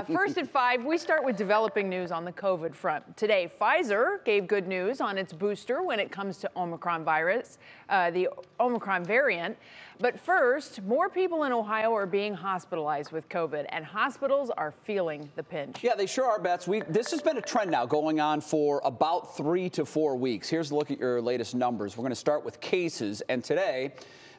First at 5, we start with developing news on the COVID front. Today, Pfizer gave good news on its booster when it comes to Omicron virus, the Omicron variant. But first, more people in Ohio are being hospitalized with COVID, and hospitals are feeling the pinch. Yeah, they sure are, Bets. This has been a trend now going on for about 3 to 4 weeks. Here's a look at your latest numbers. We're going to start with cases, and today,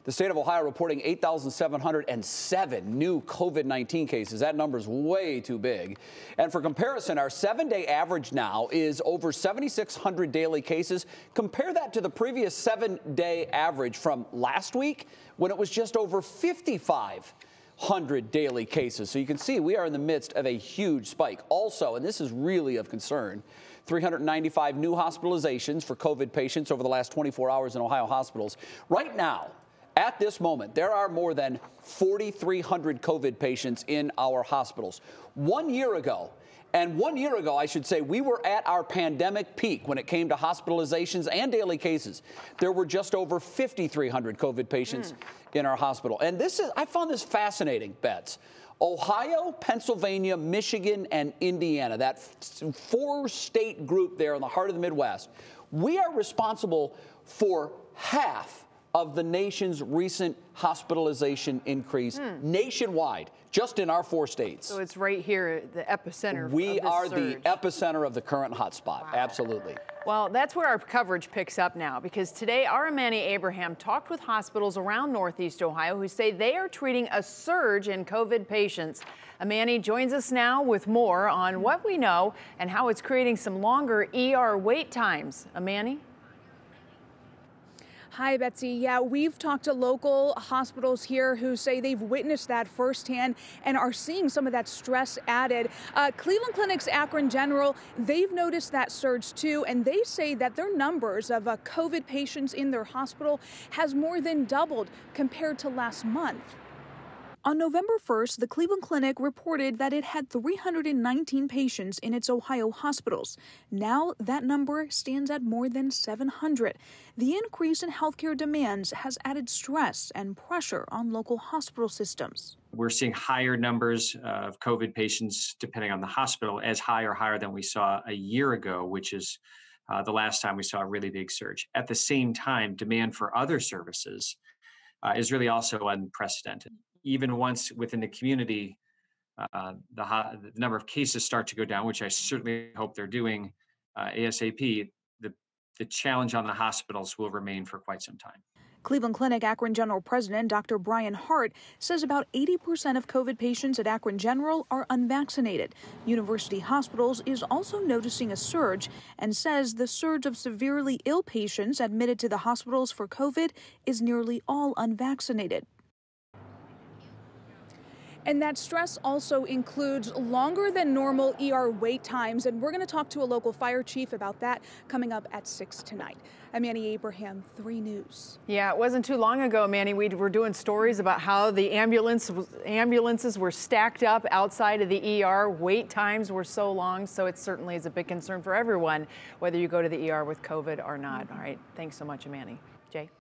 the state of Ohio reporting 8,707 new COVID-19 cases. That number's way too big. And for comparison, our 7-day average now is over 7,600 daily cases. Compare that to the previous 7-day average from last week when it was just over 5,500 daily cases. So you can see we are in the midst of a huge spike. Also, and this is really of concern, 395 new hospitalizations for COVID patients over the last 24 hours in Ohio hospitals. Right now, at this moment, there are more than 4,300 COVID patients in our hospitals. 1 year ago, I should say, we were at our pandemic peak when it came to hospitalizations and daily cases. There were just over 5,300 COVID patients in our hospital. And I found this fascinating, Bets. Ohio, Pennsylvania, Michigan, and Indiana, that 4-state group there in the heart of the Midwest, we are responsible for half of the nation's recent hospitalization increase nationwide, just in our 4 states. So it's right here, the epicenter. We are surge. the epicenter of the current hotspot. Wow. Absolutely. Well, that's where our coverage picks up now, because today our Amani Abraham talked with hospitals around Northeast Ohio who say they are treating a surge in COVID patients. Amani joins us now with more on what we know and how it's creating some longer ER wait times. Amani? Hi, Betsy. Yeah, we've talked to local hospitals here who say they've witnessed that firsthand and are seeing some of that stress added. Cleveland Clinic's Akron General, they've noticed that surge too, and they say that their numbers of COVID patients in their hospital has more than doubled compared to last month. On November 1st, the Cleveland Clinic reported that it had 319 patients in its Ohio hospitals. Now that number stands at more than 700. The increase in healthcare demands has added stress and pressure on local hospital systems. We're seeing higher numbers of COVID patients, depending on the hospital, as high or higher than we saw a year ago, which is the last time we saw a really big surge. At the same time, demand for other services is really also unprecedented. Even once within the community, the number of cases start to go down, which I certainly hope they're doing ASAP, the challenge on the hospitals will remain for quite some time. Cleveland Clinic Akron General President Dr. Brian Harte says about 80% of COVID patients at Akron General are unvaccinated. University Hospitals is also noticing a surge and says the surge of severely ill patients admitted to the hospitals for COVID is nearly all unvaccinated. And that stress also includes longer than normal ER wait times. And we're going to talk to a local fire chief about that coming up at 6 tonight. I'm Amani Abraham, 3 News. Yeah, it wasn't too long ago, Manny, we were doing stories about how the ambulances were stacked up outside of the ER. Wait times were so long. So it certainly is a big concern for everyone, whether you go to the ER with COVID or not. All right. Thanks so much, Amani. Jay?